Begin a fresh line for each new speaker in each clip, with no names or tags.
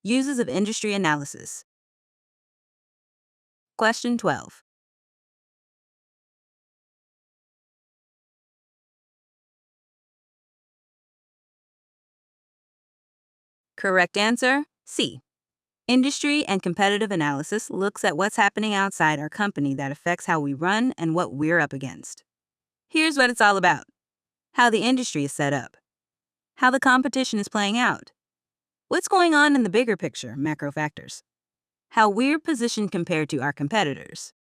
Uses of industry analysis. Question 12. Correct answer, C. Industry and competitive analysis looks at what's happening outside our company that affects how we run and what we're up against. Here's what it's all about: how the industry is set up, how the competition is playing out, what's going on in the bigger picture, macro factors, how we're positioned compared to our competitors.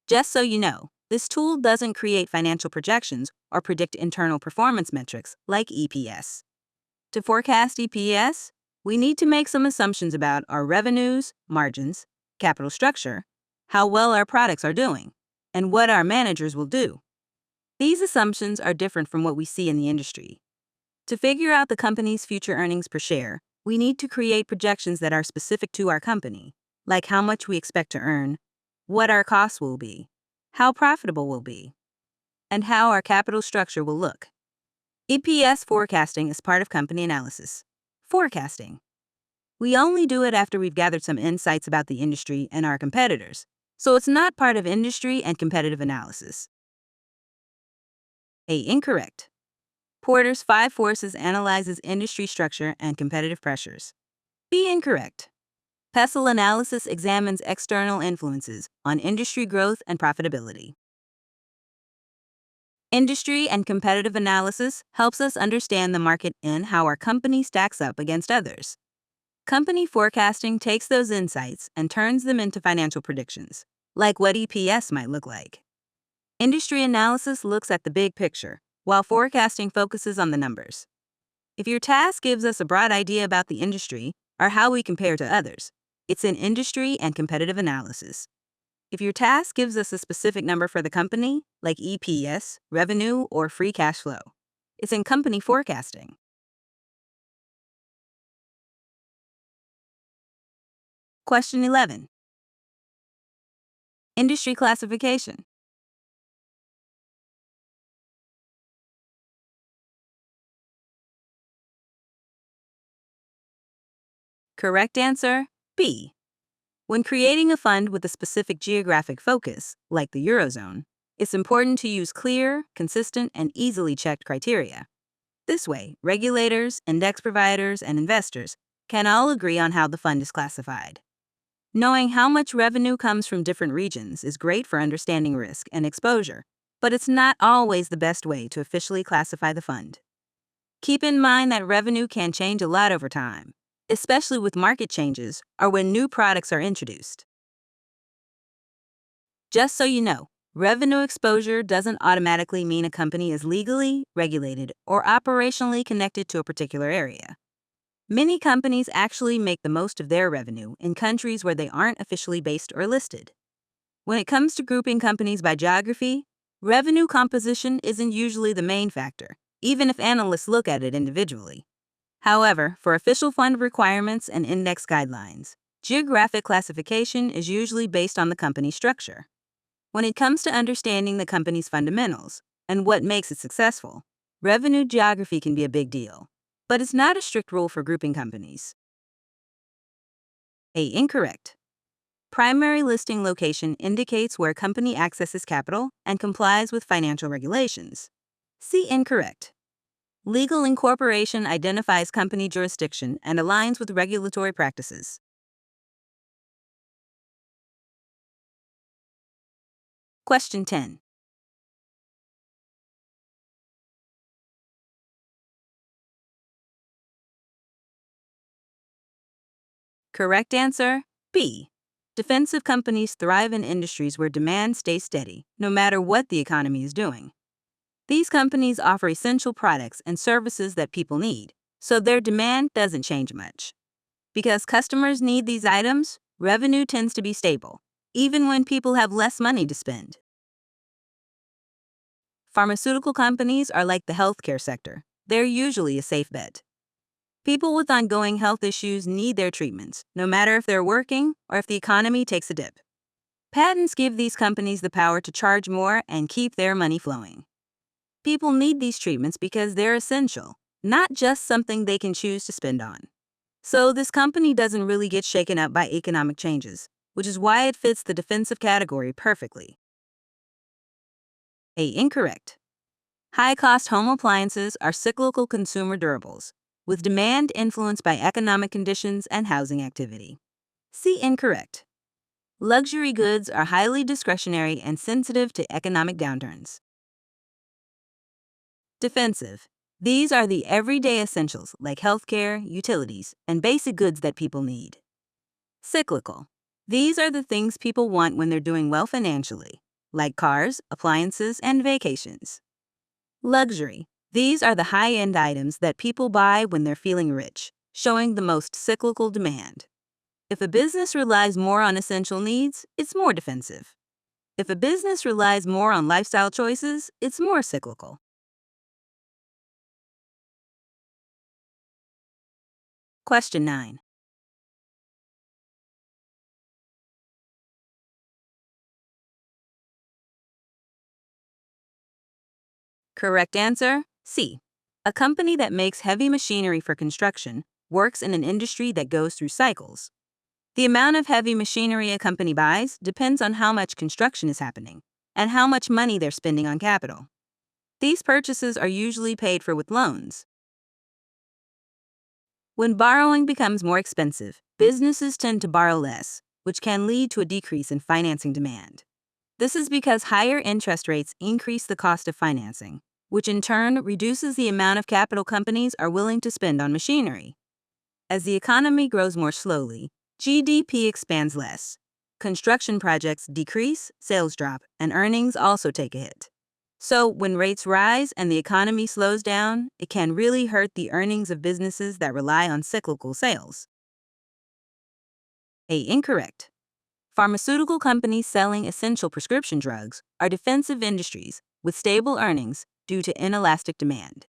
Just so you know, this tool doesn't create financial projections or predict internal performance metrics like EPS. To forecast EPS, we need to make some assumptions about our revenues, margins, capital structure, how well our products are doing, and what our managers will do. These assumptions are different from what we see in the industry. To figure out the company's future earnings per share, we need to create projections that are specific to our company, like how much we expect to earn, what our costs will be, how profitable we'll be, and how our capital structure will look. EPS forecasting is part of company analysis. Forecasting. We only do it after we've gathered some insights about the industry and our competitors, so it's not part of industry and competitive analysis. A. Incorrect. Porter's 5 Forces analyzes industry structure and competitive pressures. B. Incorrect. PESTLE analysis examines external influences on industry growth and profitability. Industry and competitive analysis helps us understand the market and how our company stacks up against others. Company forecasting takes those insights and turns them into financial predictions, like what EPS might look like. Industry analysis looks at the big picture, while forecasting focuses on the numbers. If your task gives us a broad idea about the industry or how we compare to others, it's in industry and competitive analysis. If your task gives us a specific number for the company, like EPS, revenue, or free cash flow, it's in company forecasting. Question 11. Industry classification. Correct answer, B. When creating a fund with a specific geographic focus, like the Eurozone, it's important to use clear, consistent, and easily checked criteria. This way, regulators, index providers, and investors can all agree on how the fund is classified. Knowing how much revenue comes from different regions is great for understanding risk and exposure, but it's not always the best way to officially classify the fund. Keep in mind that revenue can change a lot over time, especially with market changes or when new products are introduced. Just so you know, revenue exposure doesn't automatically mean a company is legally, regulated, or operationally connected to a particular area. Many companies actually make the most of their revenue in countries where they aren't officially based or listed. When it comes to grouping companies by geography, revenue composition isn't usually the main factor, even if analysts look at it individually. However, for official fund requirements and index guidelines, geographic classification is usually based on the company structure. When it comes to understanding the company's fundamentals and what makes it successful, revenue geography can be a big deal, but it's not a strict rule for grouping companies. A. Incorrect. Primary listing location indicates where company accesses capital and complies with financial regulations. C. Incorrect. Legal incorporation identifies company jurisdiction and aligns with regulatory practices. Question 10. Correct answer, B. Defensive companies thrive in industries where demand stays steady, no matter what the economy is doing. These companies offer essential products and services that people need, so their demand doesn't change much. Because customers need these items, revenue tends to be stable, even when people have less money to spend. Pharmaceutical companies are like the healthcare sector. They're usually a safe bet. People with ongoing health issues need their treatments, no matter if they're working or if the economy takes a dip. Patents give these companies the power to charge more and keep their money flowing. People need these treatments because they're essential, not just something they can choose to spend on. So this company doesn't really get shaken up by economic changes, which is why it fits the defensive category perfectly. A. Incorrect. High-cost home appliances are cyclical consumer durables, with demand influenced by economic conditions and housing activity. C. Incorrect. Luxury goods are highly discretionary and sensitive to economic downturns. Defensive. These are the everyday essentials like healthcare, utilities, and basic goods that people need. Cyclical. These are the things people want when they're doing well financially, like cars, appliances, and vacations. Luxury. These are the high-end items that people buy when they're feeling rich, showing the most cyclical demand. If a business relies more on essential needs, it's more defensive. If a business relies more on lifestyle choices, it's more cyclical. Question 9. Correct answer, C. A company that makes heavy machinery for construction works in an industry that goes through cycles. The amount of heavy machinery a company buys depends on how much construction is happening and how much money they're spending on capital. These purchases are usually paid for with loans. When borrowing becomes more expensive, businesses tend to borrow less, which can lead to a decrease in financing demand. This is because higher interest rates increase the cost of financing, which in turn reduces the amount of capital companies are willing to spend on machinery. As the economy grows more slowly, GDP expands less. Construction projects decrease, sales drop, and earnings also take a hit. So, when rates rise and the economy slows down, it can really hurt the earnings of businesses that rely on cyclical sales. A. Incorrect. Pharmaceutical companies selling essential prescription drugs are defensive industries with stable earnings due to inelastic demand.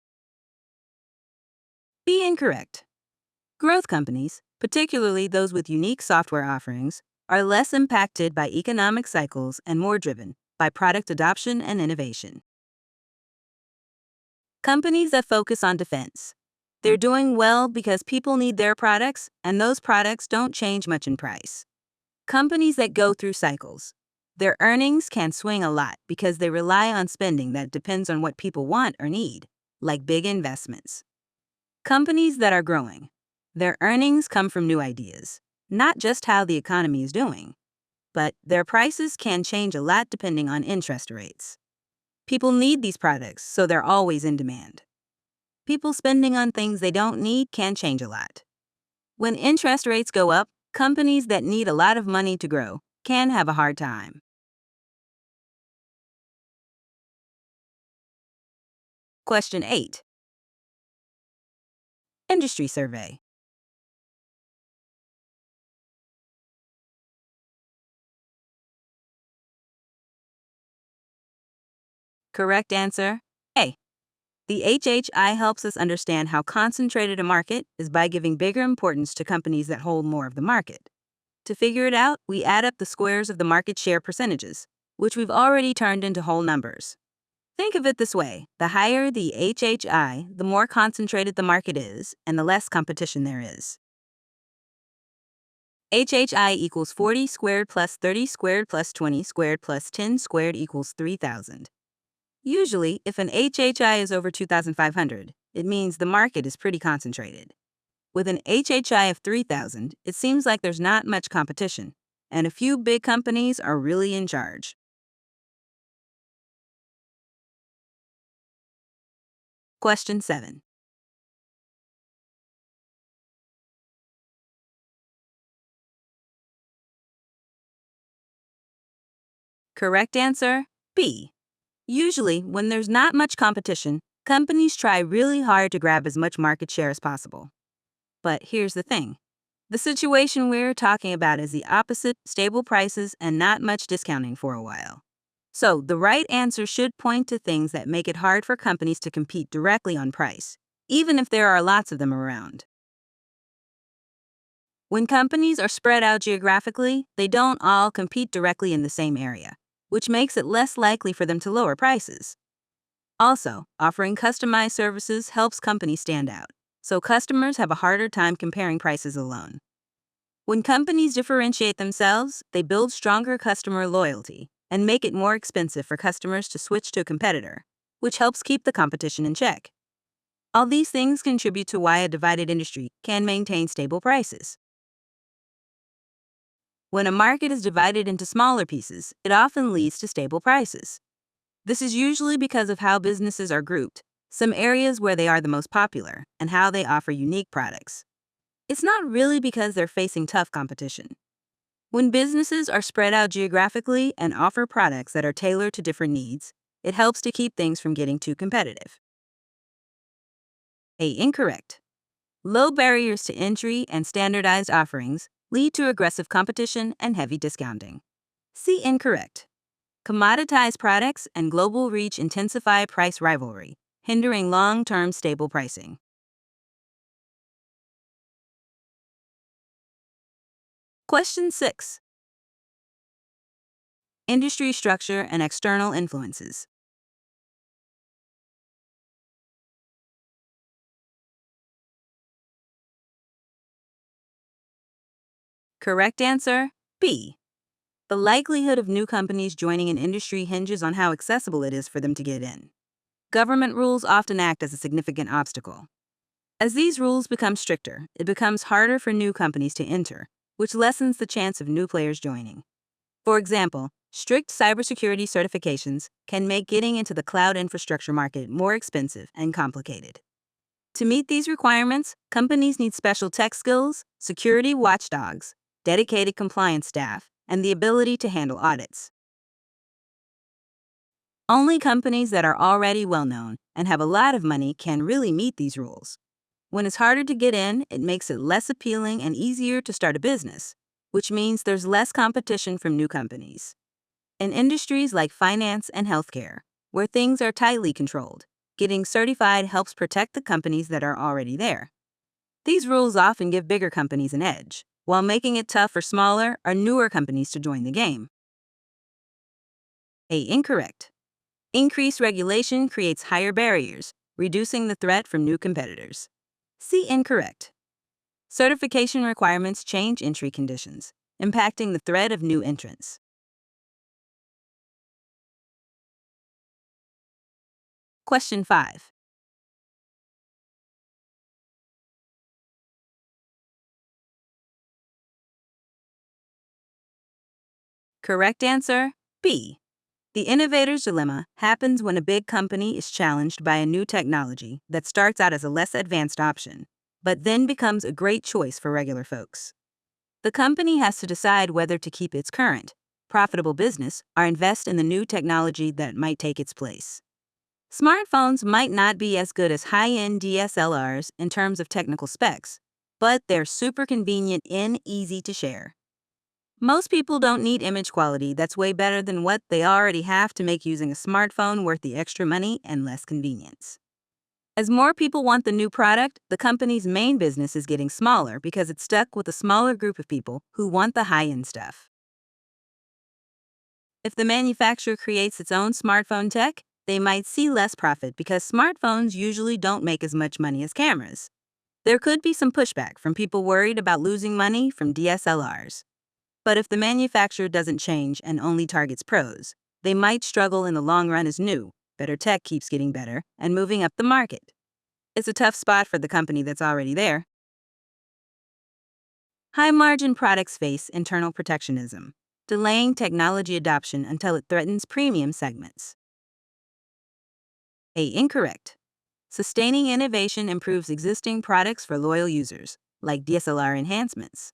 B. Incorrect. Growth companies, particularly those with unique software offerings, are less impacted by economic cycles and more driven by product adoption and innovation. Companies that focus on defense. They're doing well because people need their products, and those products don't change much in price. Companies that go through cycles. Their earnings can swing a lot because they rely on spending that depends on what people want or need, like big investments. Companies that are growing. Their earnings come from new ideas, not just how the economy is doing, but their prices can change a lot depending on interest rates. People need these products, so they're always in demand. People spending on things they don't need can change a lot. When interest rates go up, companies that need a lot of money to grow can have a hard time. Question 8. Industry survey. Correct answer, A. The HHI helps us understand how concentrated a market is by giving bigger importance to companies that hold more of the market. To figure it out, we add up the squares of the market share percentages, which we've already turned into whole numbers. Think of it this way: the higher the HHI, the more concentrated the market is, and the less competition there is. HHI equals 40 squared plus 30 squared plus 20 squared plus 10 squared equals 3,000. Usually, if an HHI is over 2,500, it means the market is pretty concentrated. With an HHI of 3,000, it seems like there's not much competition, and a few big companies are really in charge. Question 7. Correct answer, B. Usually, when there's not much competition, companies try really hard to grab as much market share as possible. But here's the thing. The situation we're talking about is the opposite: stable prices and not much discounting for a while. So, the right answer should point to things that make it hard for companies to compete directly on price, even if there are lots of them around. When companies are spread out geographically, they don't all compete directly in the same area, which makes it less likely for them to lower prices. Also, offering customized services helps companies stand out. so customers have a harder time comparing prices alone. When companies differentiate themselves, they build stronger customer loyalty and make it more expensive for customers to switch to a competitor, which helps keep the competition in check. All these things contribute to why a divided industry can maintain stable prices. When a market is divided into smaller pieces, it often leads to stable prices. This is usually because of how businesses are grouped, some areas where they are the most popular, and how they offer unique products. It's not really because they're facing tough competition. When businesses are spread out geographically and offer products that are tailored to different needs, it helps to keep things from getting too competitive. A. Incorrect. Low barriers to entry and standardized offerings lead to aggressive competition and heavy discounting. C. Incorrect. Commoditized products and global reach intensify price rivalry, hindering long-term stable pricing. Question 6. Industry structure and external influences. Correct answer, B. The likelihood of new companies joining an industry hinges on how accessible it is for them to get in. Government rules often act as a significant obstacle. As these rules become stricter, it becomes harder for new companies to enter, which lessens the chance of new players joining. For example, strict cybersecurity certifications can make getting into the cloud infrastructure market more expensive and complicated. To meet these requirements, companies need special tech skills, security watchdogs, dedicated compliance staff, and the ability to handle audits. Only companies that are already well-known and have a lot of money can really meet these rules. When it's harder to get in, it makes it less appealing and easier to start a business, which means there's less competition from new companies. In industries like finance and healthcare, where things are tightly controlled, getting certified helps protect the companies that are already there. These rules often give bigger companies an edge, while making it tough for smaller or newer companies to join the game. A. Incorrect. Increased regulation creates higher barriers, reducing the threat from new competitors. C. Incorrect. Certification requirements change entry conditions, impacting the threat of new entrants. Question 5. Correct answer, B. The innovator's dilemma happens when a big company is challenged by a new technology that starts out as a less advanced option, but then becomes a great choice for regular folks. The company has to decide whether to keep its current, profitable business or invest in the new technology that might take its place. Smartphones might not be as good as high-end DSLRs in terms of technical specs, but they're super convenient and easy to share. Most people don't need image quality that's way better than what they already have to make using a smartphone worth the extra money and less convenience. As more people want the new product, the company's main business is getting smaller because it's stuck with a smaller group of people who want the high-end stuff. If the manufacturer creates its own smartphone tech, they might see less profit because smartphones usually don't make as much money as cameras. There could be some pushback from people worried about losing money from DSLRs. But if the manufacturer doesn't change and only targets pros, they might struggle in the long run as new, better tech keeps getting better and moving up the market. It's a tough spot for the company that's already there. High-margin products face internal protectionism, delaying technology adoption until it threatens premium segments. A. Incorrect. Sustaining innovation improves existing products for loyal users, like DSLR enhancements.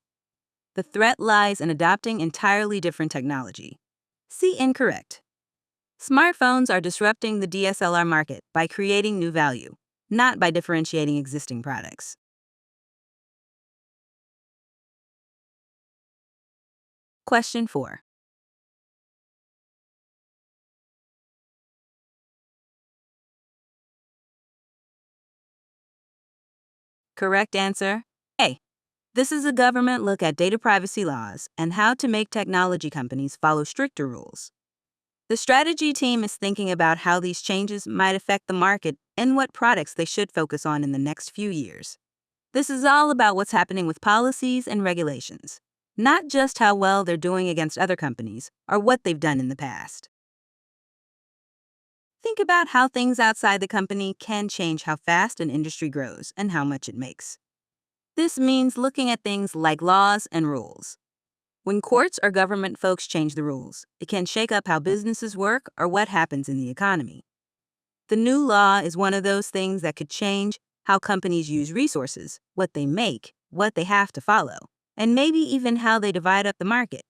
The threat lies in adopting entirely different technology. C. Incorrect. Smartphones are disrupting the DSLR market by creating new value, not by differentiating existing products. Question 4. Correct answer, A. This is a government look at data privacy laws and how to make technology companies follow stricter rules. The strategy team is thinking about how these changes might affect the market and what products they should focus on in the next few years. This is all about what's happening with policies and regulations, not just how well they're doing against other companies or what they've done in the past. Think about how things outside the company can change how fast an industry grows and how much it makes. This means looking at things like laws and rules. When courts or government folks change the rules, it can shake up how businesses work or what happens in the economy. The new law is one of those things that could change how companies use resources, what they make, what they have to follow, and maybe even how they divide up the market.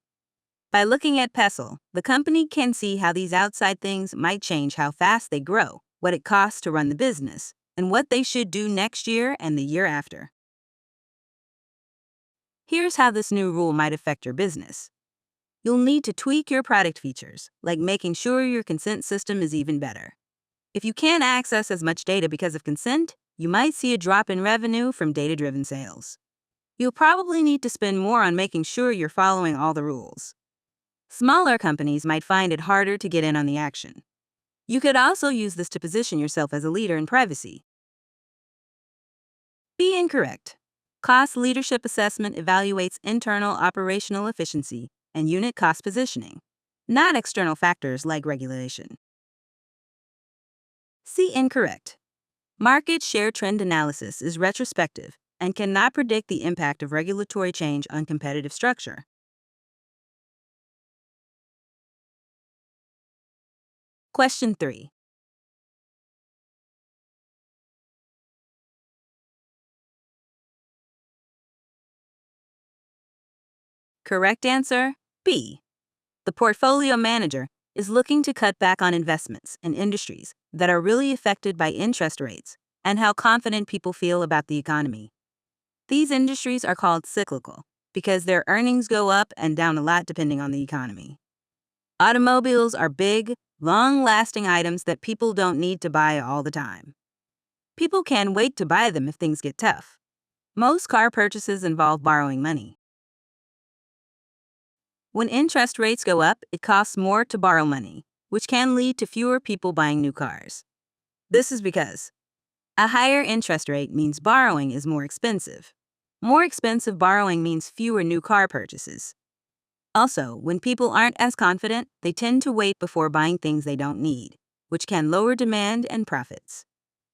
By looking at PESTLE, the company can see how these outside things might change how fast they grow, what it costs to run the business, and what they should do next year and the year after. Here's how this new rule might affect your business. You'll need to tweak your product features, like making sure your consent system is even better. If you can't access as much data because of consent, you might see a drop in revenue from data-driven sales. You'll probably need to spend more on making sure you're following all the rules. Smaller companies might find it harder to get in on the action. You could also use this to position yourself as a leader in privacy. Be incorrect. Cost leadership assessment evaluates internal operational efficiency and unit cost positioning, not external factors like regulation. See incorrect. Market share trend analysis is retrospective and cannot predict the impact of regulatory change on competitive structure. Question 3. Correct answer, B. The portfolio manager is looking to cut back on investments in industries that are really affected by interest rates and how confident people feel about the economy. These industries are called cyclical because their earnings go up and down a lot depending on the economy. Automobiles are big, long-lasting items that people don't need to buy all the time. People can wait to buy them if things get tough. Most car purchases involve borrowing money. When interest rates go up, it costs more to borrow money, which can lead to fewer people buying new cars. This is because a higher interest rate means borrowing is more expensive. More expensive borrowing means fewer new car purchases. Also, when people aren't as confident, they tend to wait before buying things they don't need, which can lower demand and profits.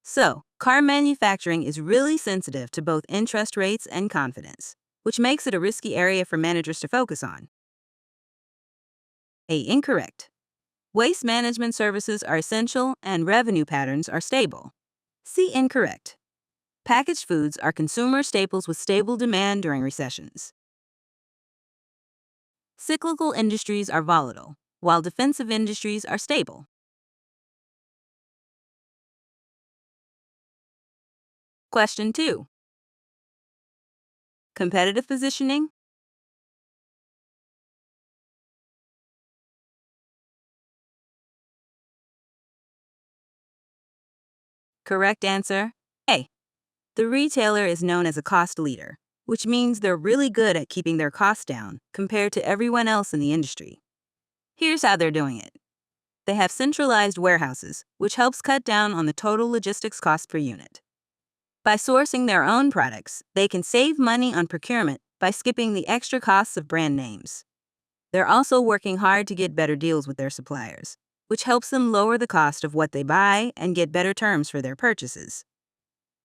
So, car manufacturing is really sensitive to both interest rates and confidence, which makes it a risky area for managers to focus on. A. Incorrect. Waste management services are essential and revenue patterns are stable. C. Incorrect. Packaged foods are consumer staples with stable demand during recessions. Cyclical industries are volatile, while defensive industries are stable. Question 2. Competitive positioning? Correct answer, A. The retailer is known as a cost leader, which means they're really good at keeping their costs down compared to everyone else in the industry. Here's how they're doing it. They have centralized warehouses, which helps cut down on the total logistics cost per unit. By sourcing their own products, they can save money on procurement by skipping the extra costs of brand names. They're also working hard to get better deals with their suppliers, which helps them lower the cost of what they buy and get better terms for their purchases.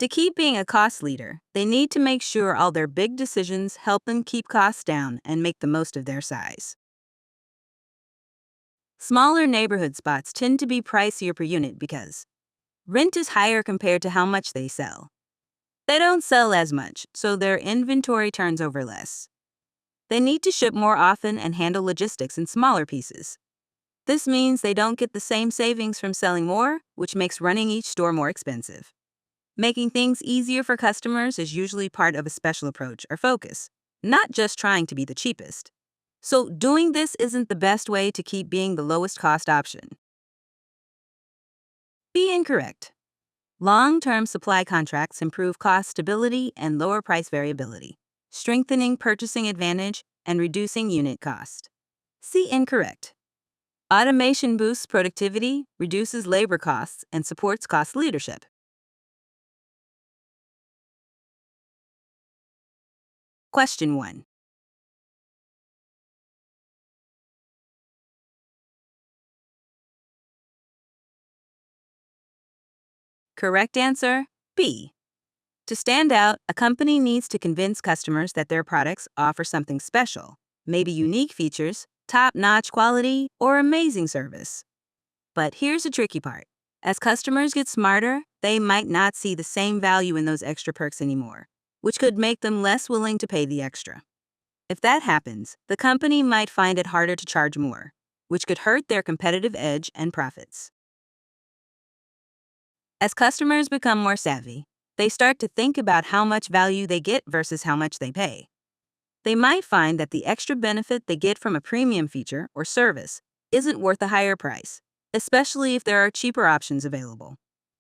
To keep being a cost leader, they need to make sure all their big decisions help them keep costs down and make the most of their size. Smaller neighborhood spots tend to be pricier per unit because rent is higher compared to how much they sell. They don't sell as much, so their inventory turns over less. They need to ship more often and handle logistics in smaller pieces. This means they don't get the same savings from selling more, which makes running each store more expensive. Making things easier for customers is usually part of a special approach or focus, not just trying to be the cheapest. So doing this isn't the best way to keep being the lowest cost option. Be incorrect. Long-term supply contracts improve cost stability and lower price variability, strengthening purchasing advantage and reducing unit cost. See incorrect. Automation boosts productivity, reduces labor costs, and supports cost leadership. Question 1. Correct answer B. To stand out, a company needs to convince customers that their products offer something special, maybe unique features, top-notch quality, or amazing service. But here's the tricky part. As customers get smarter, they might not see the same value in those extra perks anymore, which could make them less willing to pay the extra. If that happens, the company might find it harder to charge more, which could hurt their competitive edge and profits. As customers become more savvy, they start to think about how much value they get versus how much they pay. They might find that the extra benefit they get from a premium feature or service isn't worth a higher price, especially if there are cheaper options available.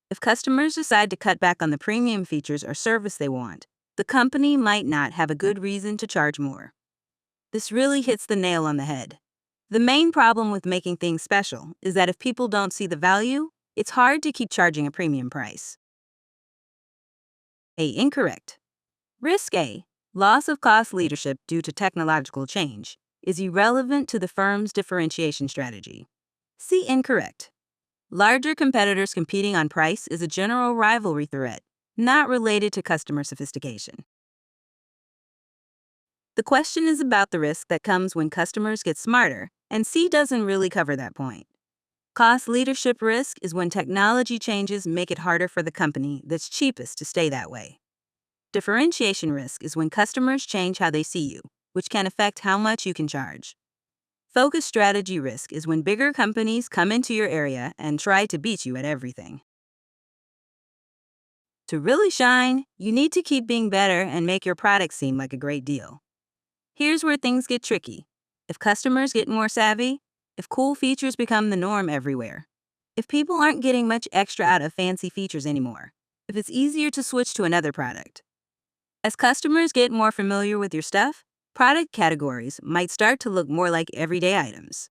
If customers decide to cut back on the premium features or service they want, the company might not have a good reason to charge more. This really hits the nail on the head. The main problem with making things special is that if people don't see the value, it's hard to keep charging a premium price. A. Incorrect. Risk A. Loss of cost leadership due to technological change is irrelevant to the firm's differentiation strategy. C. Incorrect. Larger competitors competing on price is a general rivalry threat, not related to customer sophistication. The question is about the risk that comes when customers get smarter, and C doesn't really cover that point. Cost leadership risk is when technology changes make it harder for the company that's cheapest to stay that way. Differentiation risk is when customers change how they see you, which can affect how much you can charge. Focus strategy risk is when bigger companies come into your area and try to beat you at everything. To really shine, you need to keep being better and make your product seem like a great deal. Here's where things get tricky. If customers get more savvy, if cool features become the norm everywhere, if people aren't getting much extra out of fancy features anymore, if it's easier to switch to another product. As customers get more familiar with your stuff, product categories might start to look more like everyday items.